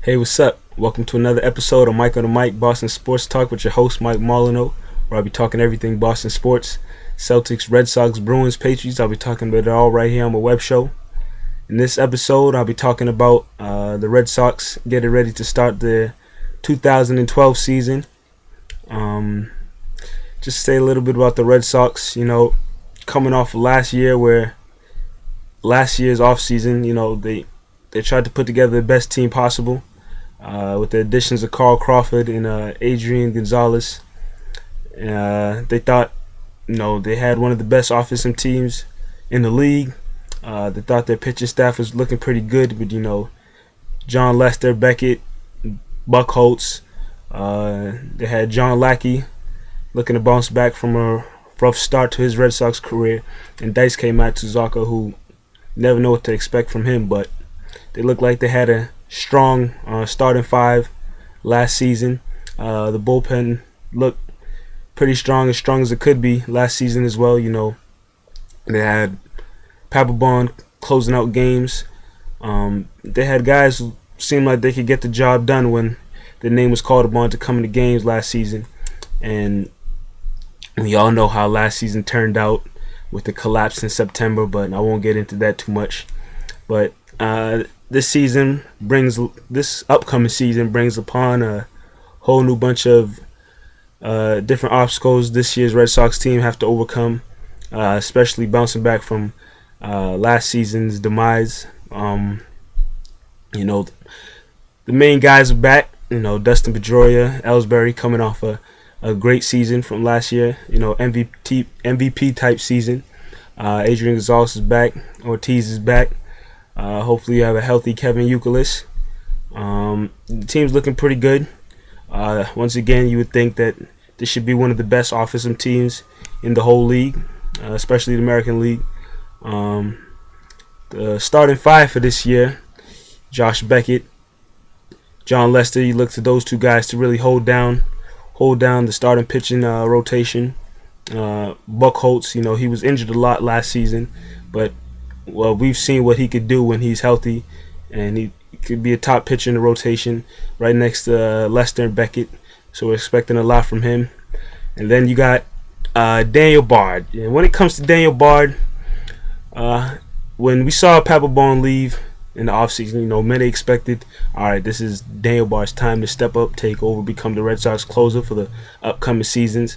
Hey, what's up? Welcome to another episode of Mike on the Mic, Boston Sports Talk with your host, Mike Molyneux, where I'll be talking everything Boston sports, Celtics, Red Sox, Bruins, Patriots. I'll be talking about it all right here on my web show. In this episode, I'll be talking about the Red Sox getting ready to start the 2012 season. Just say a little bit about the Red Sox, coming off of last year where last year's offseason, they tried to put together the best team possible. With the additions of Carl Crawford and Adrian Gonzalez. They thought, they had one of the best offensive teams in the league. They thought their pitching staff was looking pretty good, but John Lester, Beckett, Buck Holtz. They had John Lackey looking to bounce back from a rough start to his Red Sox career, and Daisuke Matsuzaka, who never know what to expect from him, but they looked like they had a strong starting five last season. The bullpen looked pretty strong as it could be last season as well. They had Papelbon closing out games. They had guys who seemed like they could get the job done when their name was called upon to come into games last season. And we all know how last season turned out with the collapse in September, but I won't get into that too much. But this upcoming season brings upon a whole new bunch of different obstacles this year's Red Sox team have to overcome, especially bouncing back from last season's demise. The main guys are back. Dustin Pedroia, Ellsbury coming off a great season from last year. MVP type season. Adrian Gonzalez is back. Ortiz is back. Hopefully you have a healthy Kevin Youkilis. The team's looking pretty good. Once again, you would think that this should be one of the best offensive teams in the whole league, especially the American League. The starting five for this year: Josh Beckett, John Lester. You look to those two guys to really hold down the starting pitching rotation. Buck Holtz, he was injured a lot last season, but we've seen what he could do when he's healthy, and he could be a top pitcher in the rotation right next to Lester and Beckett. So we're expecting a lot from him. And then you got Daniel Bard. And when it comes to Daniel Bard, when we saw Papelbon leave in the offseason, many expected, all right, this is Daniel Bard's time to step up, take over, become the Red Sox closer for the upcoming seasons.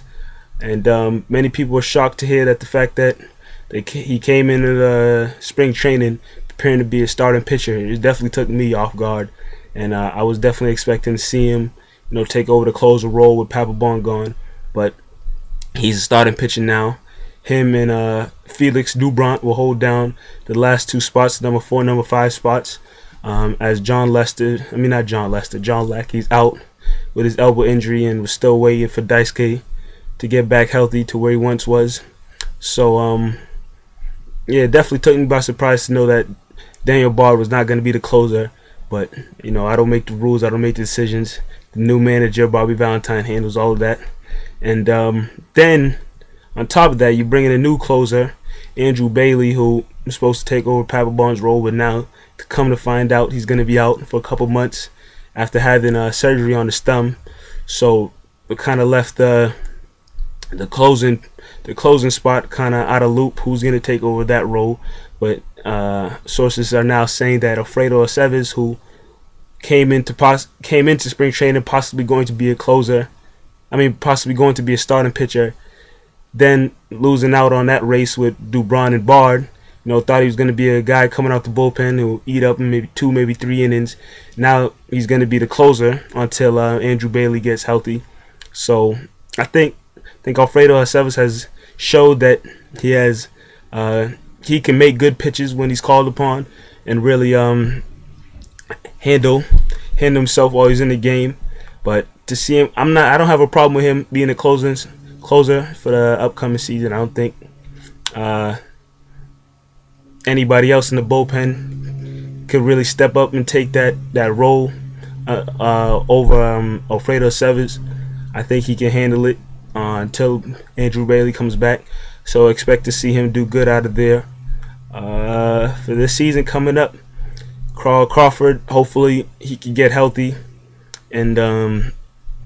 And many people were shocked to hear that the fact that he came into the spring training preparing to be a starting pitcher. It definitely took me off guard, and I was definitely expecting to see him, take over the closer role with Papelbon gone. But he's a starting pitcher now. Him and Felix Doubront will hold down the last two spots, number 4, number 5 spots, as John Lackey's out with his elbow injury and was still waiting for Daisuke to get back healthy to where he once was. So, it definitely took me by surprise to know that Daniel Bard was not going to be the closer. But, I don't make the rules. I don't make the decisions. The new manager, Bobby Valentine, handles all of that. And then, on top of that, you bring in a new closer, Andrew Bailey, who was supposed to take over Papelbon's role. But now, to come to find out, he's going to be out for a couple months after having surgery on his thumb. So, it kind of left the closing spot kind of out of loop. Who's going to take over that role? But sources are now saying that Alfredo Aceves, who came into spring training possibly going to be a closer, possibly going to be a starting pitcher, then losing out on that race with Doubront and Bard. Thought he was going to be a guy coming out the bullpen who eat up in maybe 2, maybe 3 innings. Now he's going to be the closer until Andrew Bailey gets healthy. So I think Alfredo Aceves has showed that he can make good pitches when he's called upon and really handle himself while he's in the game. But to see him, I don't have a problem with him being a closer for the upcoming season. I don't think anybody else in the bullpen could really step up and take that role over Alfredo Aceves. I think he can handle it until Andrew Bailey comes back. So expect to see him do good out of there. For this season coming up, Carl Crawford, hopefully he can get healthy and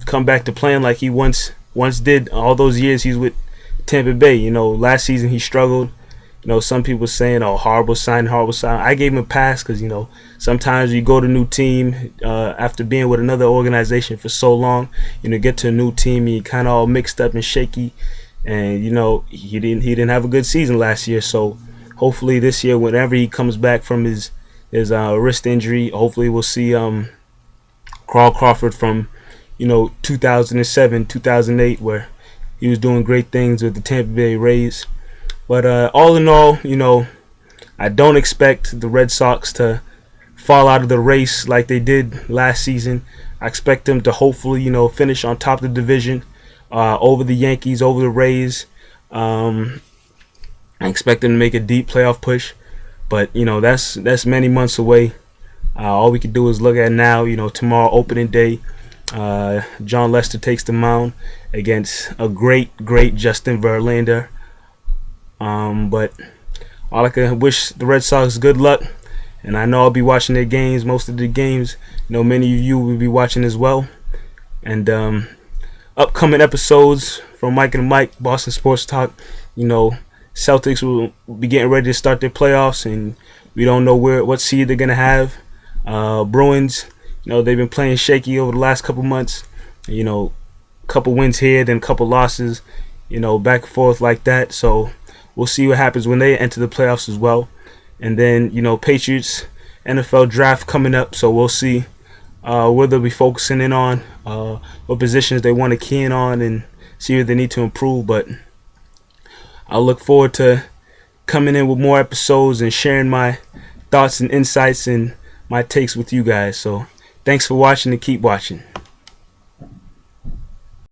come back to playing like he once did all those years he's with Tampa Bay. Last season he struggled. Some people saying, "Oh, horrible sign, horrible sign." I gave him a pass because sometimes you go to a new team after being with another organization for so long. Get to a new team, and you kind of all mixed up and shaky, and he didn't have a good season last year. So hopefully this year, whenever he comes back from his wrist injury, hopefully we'll see Carl Crawford from 2007, 2008, where he was doing great things with the Tampa Bay Rays. But all in all, I don't expect the Red Sox to fall out of the race like they did last season. I expect them to hopefully, finish on top of the division over the Yankees, over the Rays. I expect them to make a deep playoff push. But, that's many months away. All we can do is look at now, tomorrow, opening day. John Lester takes the mound against a great Justin Verlander. But all I can wish the Red Sox good luck, and I know I'll be watching their games, most of the games. Many of you will be watching as well. And upcoming episodes from Mike and Mike, Boston Sports Talk. Celtics will be getting ready to start their playoffs, and we don't know what seed they're gonna have. Bruins, they've been playing shaky over the last couple months. Couple wins here, then couple losses. Back and forth like that. So we'll see what happens when they enter the playoffs as well. And then, Patriots NFL draft coming up. So we'll see where they'll be focusing in on, what positions they want to key in on, and see what they need to improve. But I'll look forward to coming in with more episodes and sharing my thoughts and insights and my takes with you guys. So thanks for watching and keep watching.